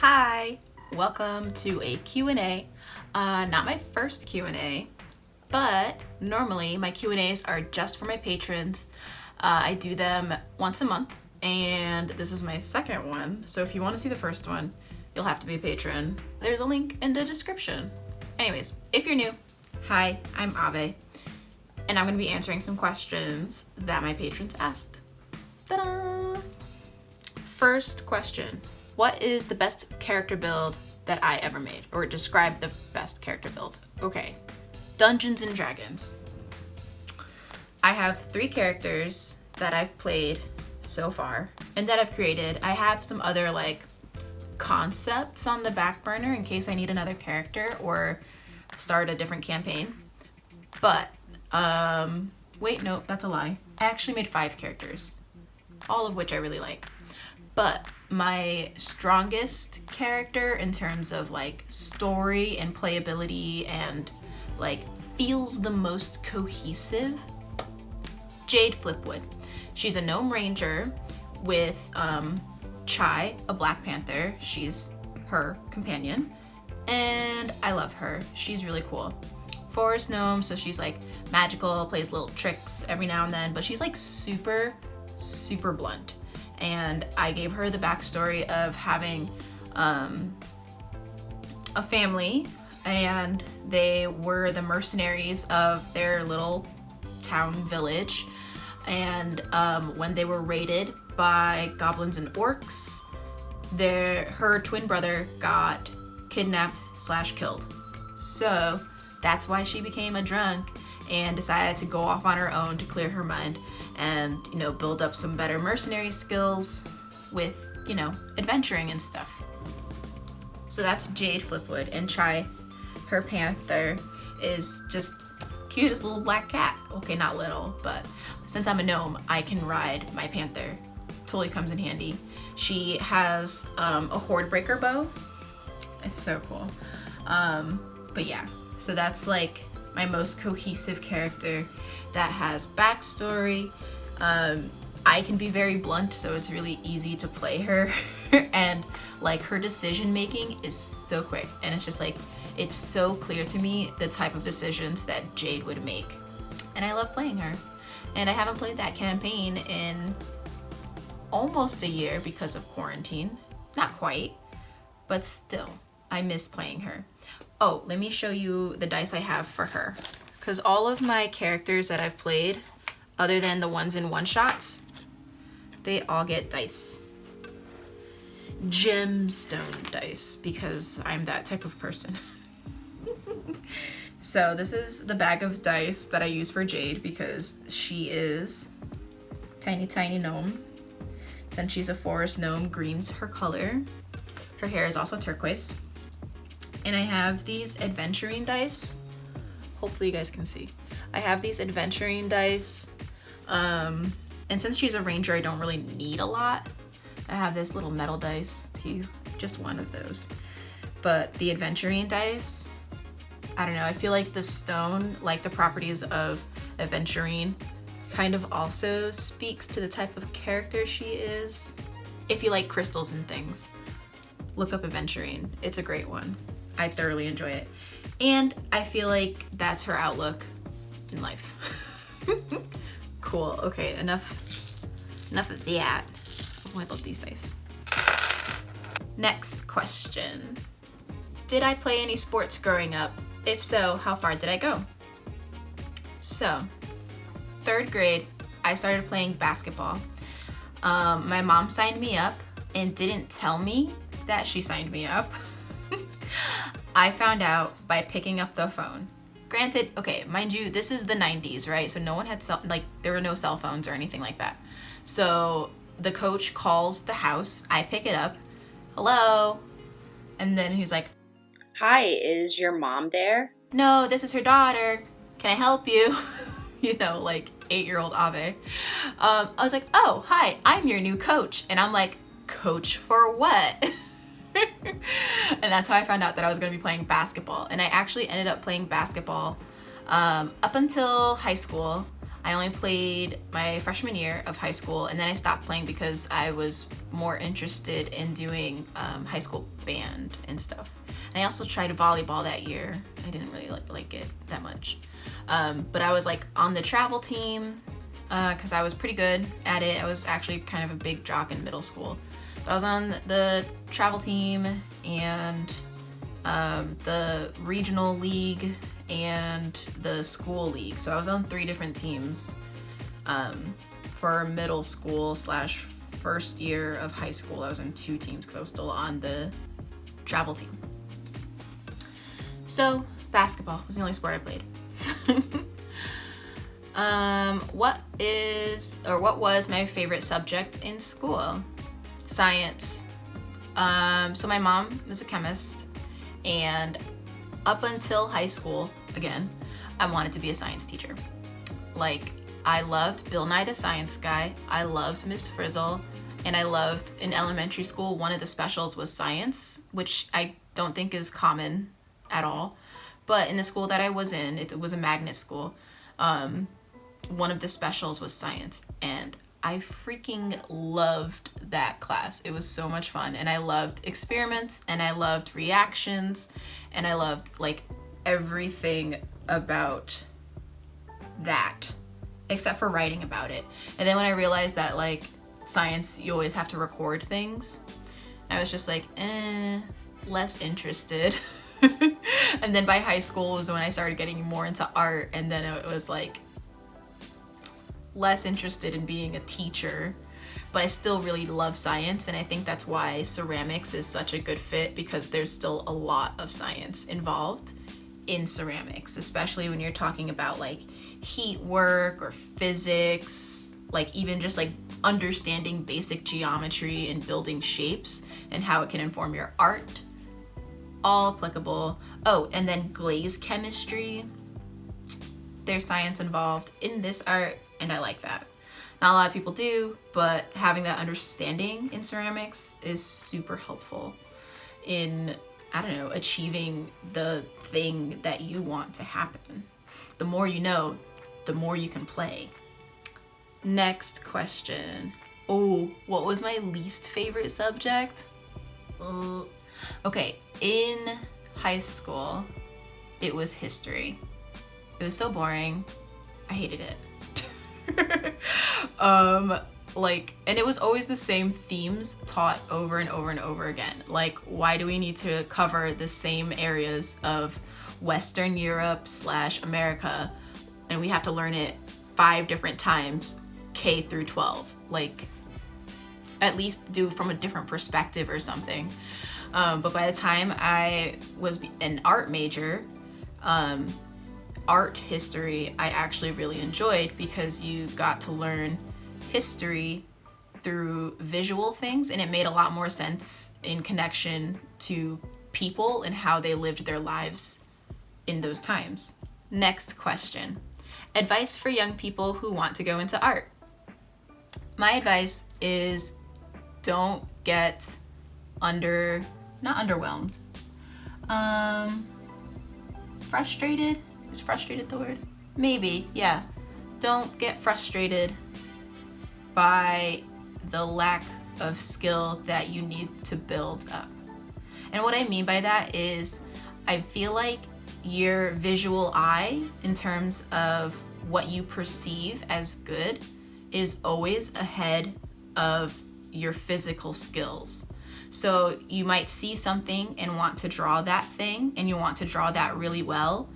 Hi, welcome to a Q&A. Not my first Q&A, but normally my Q&As are just for my patrons. I do them once a month, and this is my second one. So if you want to see the first one, you'll have to be a patron. There's a link in the description. Anyways, if you're new, hi, I'm Ave, and I'm going to be answering some questions that my patrons asked. Ta-da! First question. What is the best character build that I ever made? Or describe the best character build. Okay. Dungeons and Dragons. I have 3 characters that I've played so far and that I've created. I have some other concepts on the back burner in case I need another character or start a different campaign. But, wait, no, that's a lie. I actually made 5 characters, all of which I really like. But my strongest character in terms of story and playability and feels the most cohesive, Jade Flipwood. She's a gnome ranger with Chai, a black panther. She's her companion, and I love her. She's really cool. Forest gnome, so she's magical, plays little tricks every now and then, but she's super blunt. And I gave her the backstory of having a family, and they were the mercenaries of their little town village. And when they were raided by goblins and orcs, her twin brother got kidnapped / killed. So that's why she became a drunk and decided to go off on her own to clear her mind and, build up some better mercenary skills with, adventuring and stuff. So that's Jade Flipwood. And Chai, her panther, is just cutest little black cat. Okay, not little, but since I'm a gnome, I can ride my panther. Totally comes in handy. She has a horde breaker bow. It's so cool. But yeah, so that's my most cohesive character that has backstory. I can be very blunt, so it's really easy to play her. And her decision making is so quick, and it's just it's so clear to me the type of decisions that Jade would make. And I love playing her. And I haven't played that campaign in almost a year because of quarantine. Not quite, but still, I miss playing her. Oh, let me show you the dice I have for her. Because all of my characters that I've played, other than the ones in one-shots, they all get dice. Gemstone dice, because I'm that type of person. So this is the bag of dice that I use for Jade because she is tiny gnome. Since she's a forest gnome, green's her color. Her hair is also turquoise. And I have these adventuring dice. Hopefully you guys can see. I have these adventuring dice. And since she's a ranger, I don't really need a lot. I have this little metal dice too, just one of those. But the adventuring dice, I don't know, I feel like the stone, the properties of aventurine, kind of also speaks to the type of character she is. If you like crystals and things, look up aventurine. It's a great one. I thoroughly enjoy it. And I feel like that's her outlook in life. Cool. Okay, enough of that. Oh, I love these dice. Next question. Did I play any sports growing up? If so, how far did I go? So, 3rd grade, I started playing basketball. My mom signed me up and didn't tell me that she signed me up. I found out by picking up the phone. Granted, okay, mind you, this is the 90's, right? So no one had there were no cell phones or anything like that. So the coach calls the house, I pick it up, hello, and then he's like, "Hi, is your mom there?" "No, this is her daughter. Can I help you?" 8-year-old Ave. I was like, "Oh, hi, I'm your new coach." And I'm like, "Coach for what?" And that's how I found out that I was going to be playing basketball. And I actually ended up playing basketball up until high school. I only played my freshman year of high school, and then I stopped playing because I was more interested in doing high school band and stuff. And I also tried volleyball that year. I didn't really like it that much. But I was like on the travel team because I was pretty good at it. I was actually kind of a big jock in middle school. But I was on the travel team and the regional league and the school league. So I was on 3 different teams for middle school / first year of high school. I was in 2 teams because I was still on the travel team. So basketball was the only sport I played. What was my favorite subject in school? Science. So my mom was a chemist, and up until high school, again, I wanted to be a science teacher. Like, I loved Bill Nye the Science Guy, I loved Miss Frizzle, and I loved, in elementary school, one of the specials was science, which I don't think is common at all. But in the school that I was in, it was a magnet school, one of the specials was science, and I freaking loved that class. It was so much fun, and I loved experiments, and I loved reactions, and I loved like everything about that, except for writing about it. And then when I realized that like science, you always have to record things, I was just like, less interested. And then by high school was when I started getting more into art, and then it was like less interested in being a teacher, but I still really love science, and I think that's why ceramics is such a good fit, because there's still a lot of science involved in ceramics, especially when you're talking about like heat work or physics, like even just like understanding basic geometry and building shapes and how it can inform your art. All applicable. Oh, and then glaze chemistry. There's science involved in this art, and I like that. Not a lot of people do, but having that understanding in ceramics is super helpful in, I don't know, achieving the thing that you want to happen. The more you know, the more you can play. Next question. Oh, what was my least favorite subject? Okay, in high school, it was history. It was so boring. I hated it. And it was always the same themes taught over and over and over again. Like, why do we need to cover the same areas of Western Europe / America, and we have to learn it 5 different times, K through 12? Like, at least do from a different perspective or something. But by the time I was an art major, art history I actually really enjoyed, because you got to learn history through visual things, and it made a lot more sense in connection to people and how they lived their lives in those times. Next question. Advice for young people who want to go into art. My advice is don't get not underwhelmed. Frustrated? Is frustrated the word? Maybe, yeah. Don't get frustrated by the lack of skill that you need to build up. And what I mean by that is, I feel like your visual eye, in terms of what you perceive as good, is always ahead of your physical skills. So you might see something and want to draw that thing, and you want to draw that really well,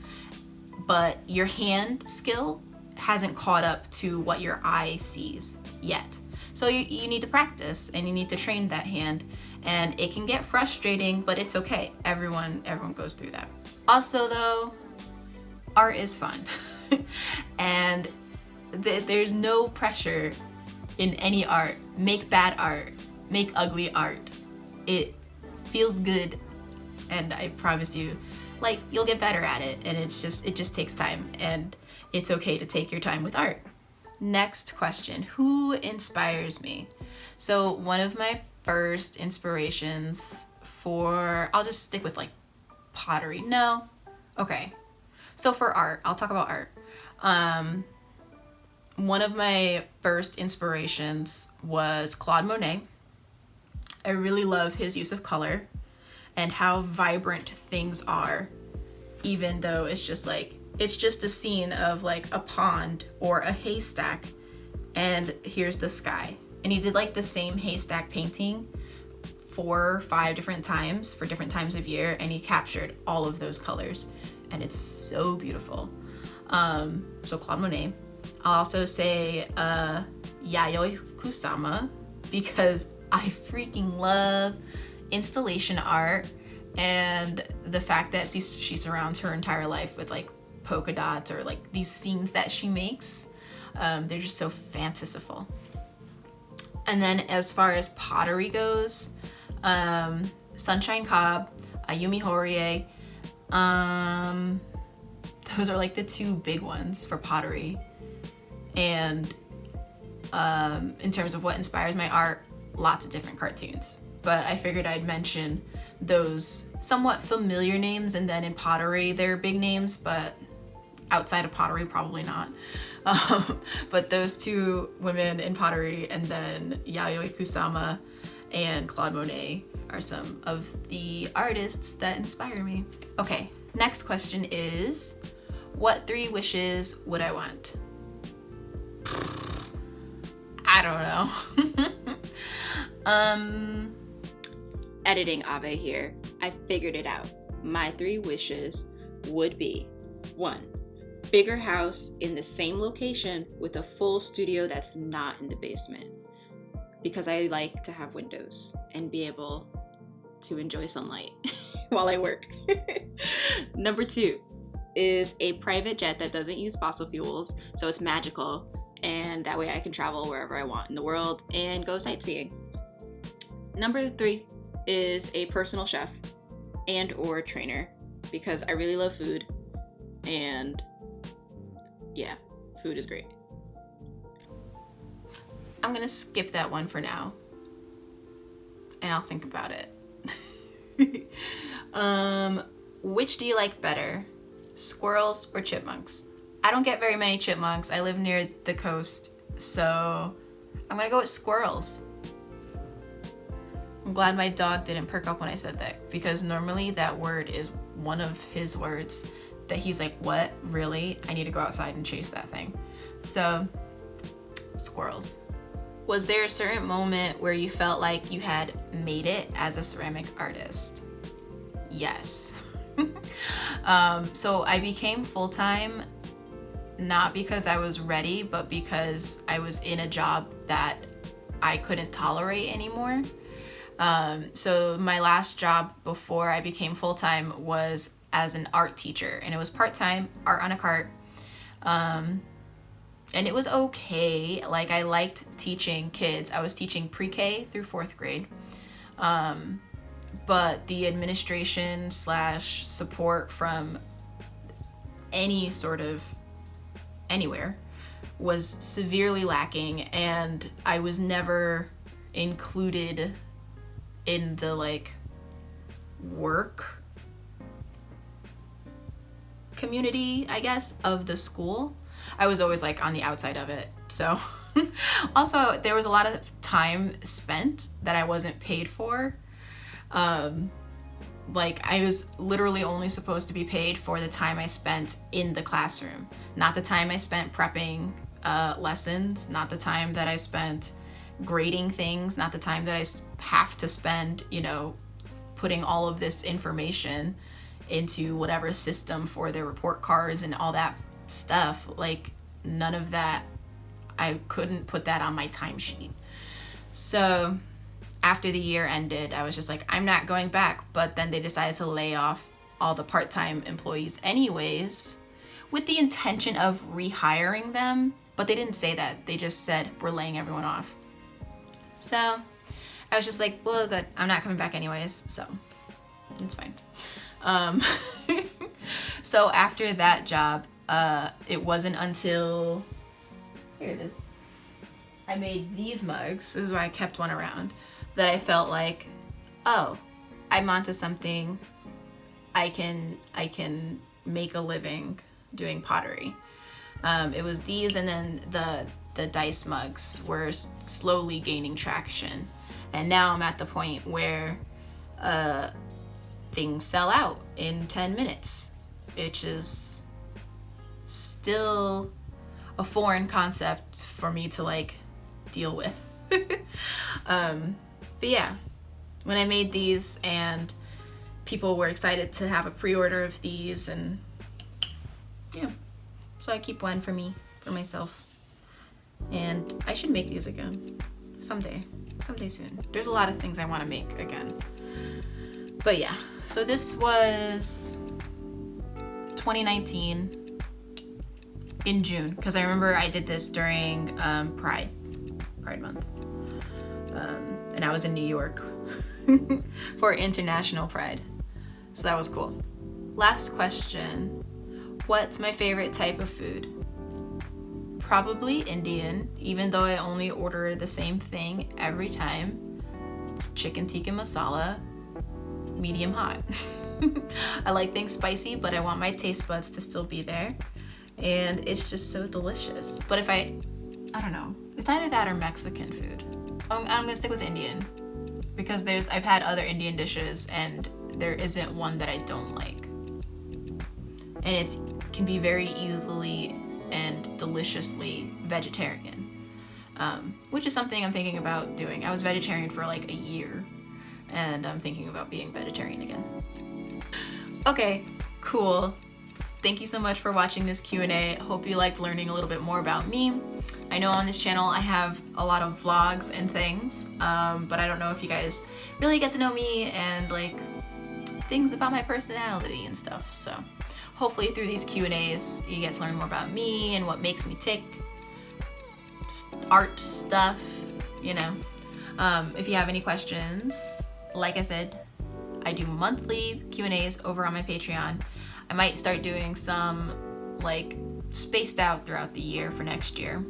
but your hand skill hasn't caught up to what your eye sees yet. So you need to practice, and you need to train that hand, and it can get frustrating, but it's okay. Everyone goes through that. Also though, art is fun. And there's no pressure in any art. Make bad art, make ugly art. It feels good, and I promise you, like, you'll get better at it, and it just takes time, and it's okay to take your time with art. Next question. Who inspires me? So one of my first inspirations I'll just stick with like pottery. No? Okay. So for art, I'll talk about art. one of my first inspirations was Claude Monet. I really love his use of color and how vibrant things are, even though it's just a scene of like a pond or a haystack, and here's the sky. And he did like the same haystack painting 4 or 5 different times for different times of year, and he captured all of those colors, and it's so beautiful. So Claude Monet. I'll also say Yayoi Kusama, because I freaking love installation art and the fact that she surrounds her entire life with like polka dots or like these scenes that she makes. They're just so fanciful. And then as far as pottery goes, Sunshine Cobb, Ayumi Horie, those are like the 2 big ones for pottery. And in terms of what inspires my art, lots of different cartoons. But I figured I'd mention those somewhat familiar names, and then in pottery, they're big names, but outside of pottery, probably not. But those 2 women in pottery, and then Yayoi Kusama and Claude Monet are some of the artists that inspire me. Okay, next question is, what 3 wishes would I want? I don't know. Editing Ave here. I figured it out. My 3 wishes would be 1, bigger house in the same location with a full studio that's not in the basement, because I like to have windows and be able to enjoy sunlight while I work. Number 2 is a private jet that doesn't use fossil fuels, so it's magical, and that way I can travel wherever I want in the world and go sightseeing. Number 3 is a personal chef and or trainer, because I really love food, and yeah, food is great. I'm gonna skip that one for now, and I'll think about it. Which do you like better, squirrels or chipmunks? I don't get very many chipmunks. I live near the coast, so I'm gonna go with squirrels. I'm glad my dog didn't perk up when I said that, because normally that word is one of his words that he's like, what? Really? I need to go outside and chase that thing. So, squirrels. Was there a certain moment where you felt like you had made it as a ceramic artist? Yes. So I became full-time not because I was ready, but because I was in a job that I couldn't tolerate anymore. So my last job before I became full-time was as an art teacher, and it was part-time, art on a cart. And it was okay. Like, I liked teaching kids. I was teaching pre-K through 4th grade. But the administration / support from any sort of anywhere was severely lacking, and I was never included in the like work community, I guess, of the school. I was always like on the outside of it. So also there was a lot of time spent that I wasn't paid for. Like, I was literally only supposed to be paid for the time I spent in the classroom, not the time I spent prepping lessons, not the time that I spent grading things, not the time that I have to spend, putting all of this information into whatever system for their report cards and all that stuff. Like, none of that, I couldn't put that on my timesheet. So after the year ended, I was just like, I'm not going back. But then they decided to lay off all the part-time employees anyways, with the intention of rehiring them. But they didn't say that. They just said, we're laying everyone off. So I was just like, well, good. I'm not coming back anyways. So it's fine. So after that job, it wasn't until, here it is, I made these mugs, this is why I kept one around, that I felt like, oh, I'm onto something. I can make a living doing pottery. It was these, and then the dice mugs were slowly gaining traction. And now I'm at the point where things sell out in 10 minutes, which is still a foreign concept for me to like deal with. But yeah, when I made these and people were excited to have a pre-order of these, and yeah, so I keep one for me, for myself. And I should make these again someday soon. There's a lot of things I want to make again. But yeah, so this was 2019 in June, because I remember I did this during Pride Month. And I was in New York for International Pride. So that was cool. Last question. What's my favorite type of food? Probably Indian, even though I only order the same thing every time. It's chicken tikka masala, medium hot. I like things spicy, but I want my taste buds to still be there. And it's just so delicious. But if I don't know, it's either that or Mexican food. I'm gonna stick with Indian, because I've had other Indian dishes and there isn't one that I don't like. And it can be very easily and deliciously vegetarian, which is something I'm thinking about doing. I was vegetarian for like a year, and I'm thinking about being vegetarian again. Okay, cool. Thank you so much for watching this Q&A. Hope you liked learning a little bit more about me. I know on this channel I have a lot of vlogs and things, but I don't know if you guys really get to know me and like things about my personality and stuff. So hopefully through these Q&As you get to learn more about me and what makes me tick, art stuff, you know. If you have any questions, like I said, I do monthly Q&As over on my Patreon. I might start doing some like spaced out throughout the year for next year,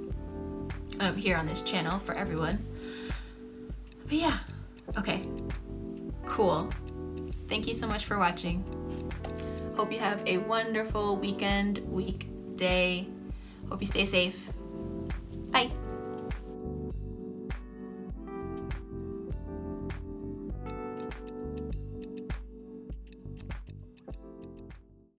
here on this channel for everyone. But yeah, okay, cool. Thank you so much for watching. Hope you have a wonderful weekend, week, day. Hope you stay safe. Bye.